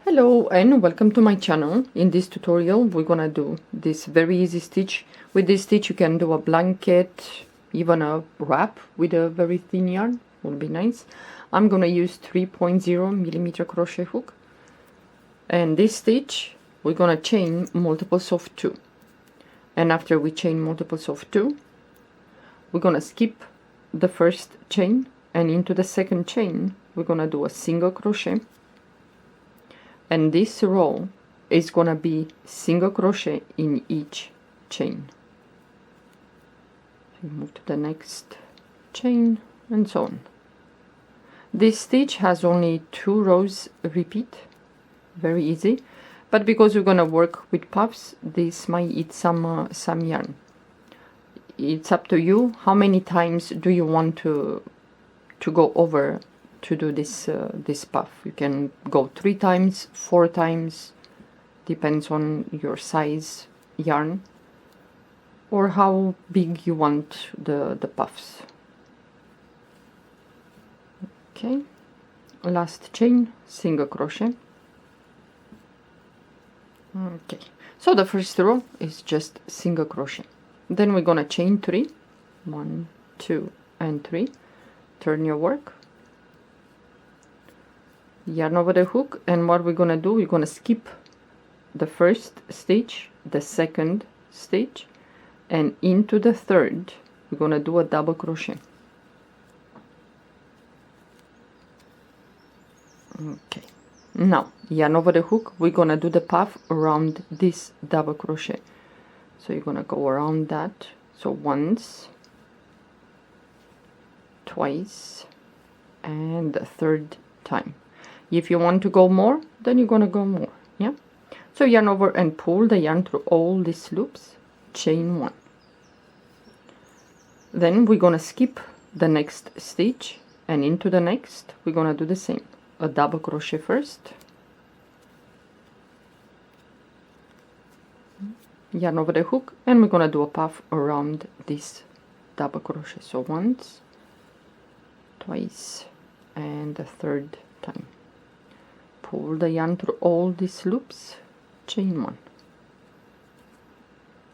Hello and welcome to my channel. In this tutorial we're gonna do this very easy stitch. With this stitch you can do a blanket, even a wrap with a very thin yarn, would be nice. I'm gonna use 3.0 millimeter crochet hook, and this stitch we're gonna chain multiples of 2, and after we chain multiples of 2 we're gonna skip the first chain, and into the second chain we're gonna do a single crochet. And this row is gonna be single crochet in each chain. So move to the next chain and so on. This stitch has only 2 rows repeat, very easy, but because we're gonna work with puffs, this might eat some yarn. It's up to you. How many times do you want to go over to do this this puff? You can go 3 times, 4 times, depends on your size yarn or how big you want the puffs. Okay, last chain, single crochet. Okay, so the first row is just single crochet. Then we're gonna chain 3, 1, 2 and 3, turn your work, yarn over the hook, and what we're gonna do, we're gonna skip the first stitch, the second stitch, and into the third we're gonna do a double crochet. Okay, now yarn over the hook, we're gonna do the puff around this double crochet. So you're gonna go around that, so once, twice, and the third time. If you want to go more, then you're gonna go more. Yeah, so yarn over and pull the yarn through all these loops, chain 1. Then we're gonna skip the next stitch, and into the next we're gonna do the same, a double crochet first, yarn over the hook, and we're gonna do a puff around this double crochet. So once, twice, and the third time. Pull the yarn through all these loops, chain 1.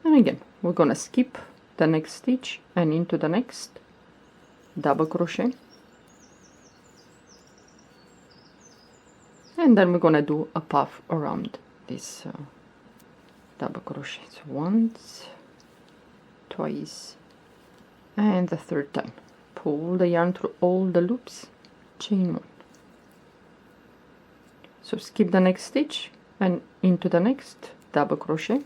And again we're gonna skip the next stitch, and into the next double crochet, and then we're gonna do a puff around this double crochet. So once, twice, and the third time. Pull the yarn through all the loops, chain 1. So skip the next stitch, and into the next double crochet,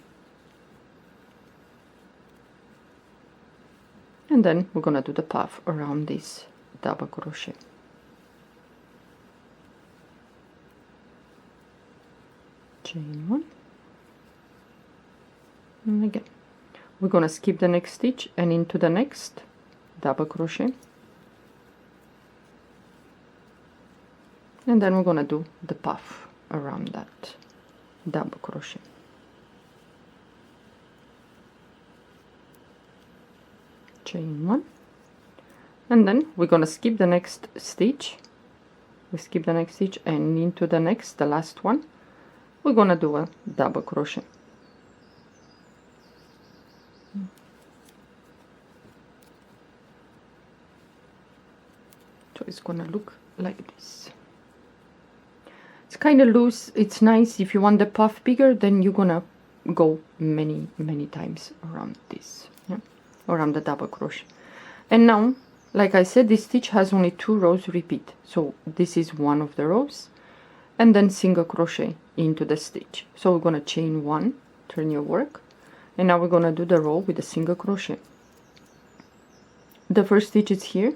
and then we're gonna do the puff around this double crochet. Chain 1, and again we're gonna skip the next stitch, and into the next double crochet, and then we're gonna do the puff around that double crochet. Chain 1, and then we're gonna skip the next stitch. We skip the next stitch, and into the next, the last one, we're gonna do a double crochet. So it's gonna look like this. It's kind of loose, it's nice. If you want the puff bigger, then you're gonna go many times around this, yeah? Around the double crochet. And now, like I said, this stitch has only 2 rows repeat, so this is one of the rows, and then single crochet into the stitch. So we're gonna chain 1, turn your work, and now we're gonna do the row with a single crochet. The first stitch is here.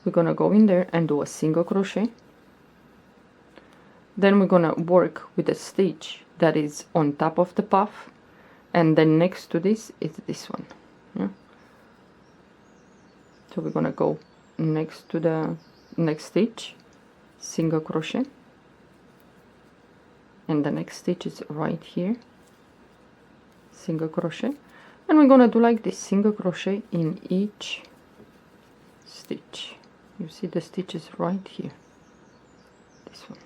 We're gonna go in there and do a single crochet. Then we're gonna work with a stitch that is on top of the puff, and then next to this is this one, yeah? So we're gonna go next to the next stitch, single crochet, and the next stitch is right here, single crochet, and we're gonna do like this, single crochet in each stitch. You see the stitches right here, this one.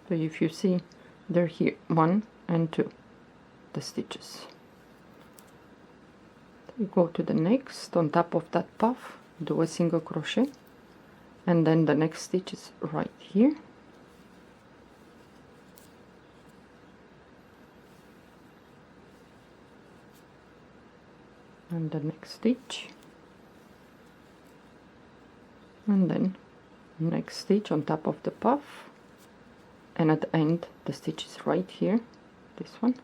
So if you see, they're here, 1 and 2, the stitches. You go to the next, on top of that puff, do a single crochet, and then the next stitch is right here. And the next stitch, and then next stitch on top of the puff, and at the end the stitch is right here, this one,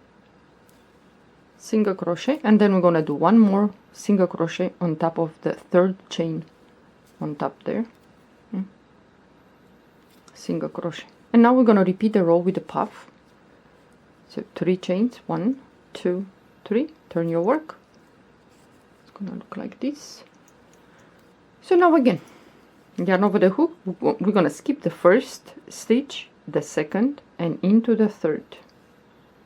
single crochet, and then we're gonna do one more single crochet on top of the third chain on top there, single crochet, and now we're gonna repeat the row with the puff. So 3 chains, 1, 2, 3, turn your work. It's gonna look like this. So now again, yarn over the hook, we're gonna skip the first stitch, the second, and into the third,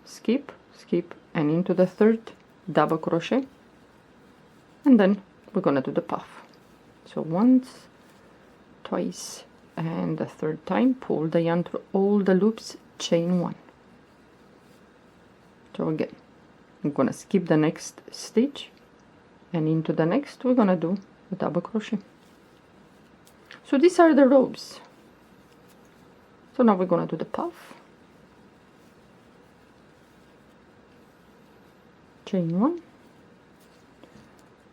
skip, skip, and into the third, double crochet, and then we're gonna do the puff. So once, twice, and the third time, pull the yarn through all the loops, chain 1. So again, I'm gonna skip the next stitch, and into the next we're gonna do a double crochet. So these are the rows. So now we're gonna do the puff, chain 1,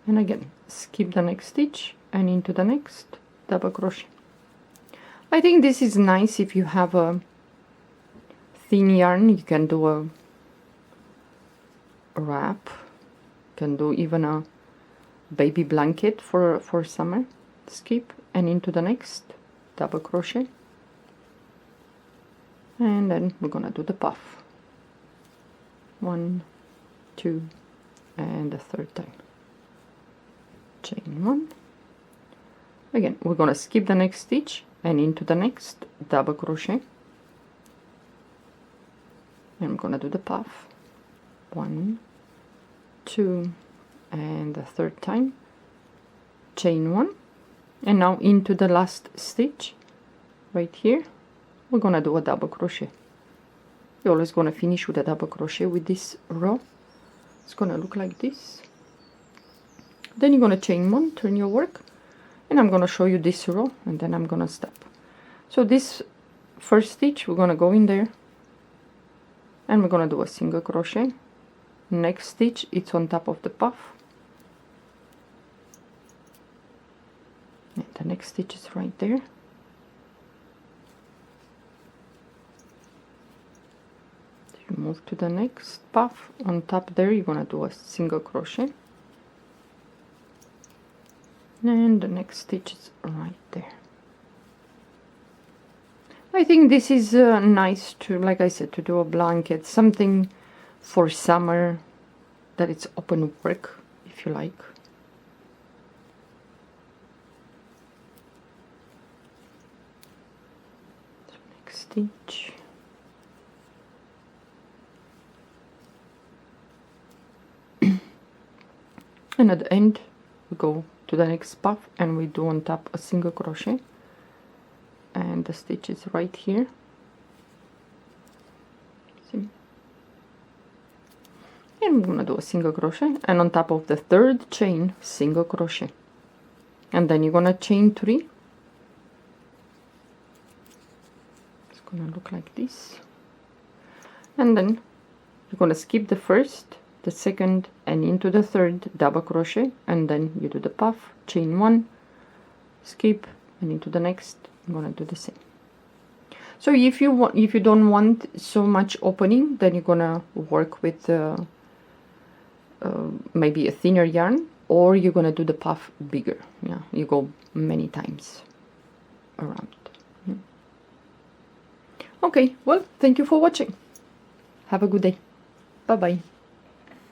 and again skip the next stitch and into the next double crochet. I think this is nice if you have a thin yarn. You can do a wrap, you can do even a baby blanket for summer. Skip and into the next double crochet, and then we're gonna do the puff, 1, 2, and the third time, chain 1. Again, we're gonna skip the next stitch and into the next double crochet, and I'm gonna do the puff, 1, 2, and the third time, chain 1. And now into the last stitch right here, we're gonna do a double crochet. You're always gonna finish with a double crochet with this row. It's gonna look like this. Then you're gonna chain 1, turn your work, and I'm gonna show you this row, and then I'm gonna stop. So this first stitch, we're gonna go in there, and we're gonna do a single crochet. Next stitch, it's on top of the puff, and the next stitch is right there. You move to the next puff, on top there you're gonna do a single crochet, and the next stitch is right there. I think this is nice to, like I said, to do a blanket, something for summer, that it's open work if you like. So next stitch, and at the end we go to the next puff and we do on top a single crochet, and the stitch is right here. See? And I'm gonna do a single crochet, and on top of the third chain, single crochet, and then you're gonna chain 3. It's gonna look like this, and then you're gonna skip the first, the second, and into the third, double crochet, and then you do the puff, chain 1, skip, and into the next. I'm gonna do the same. So if you don't want so much opening, then you're gonna work with maybe a thinner yarn, or you're gonna do the puff bigger. Yeah, you go many times around. Yeah. Okay, well, thank you for watching. Have a good day. Bye bye.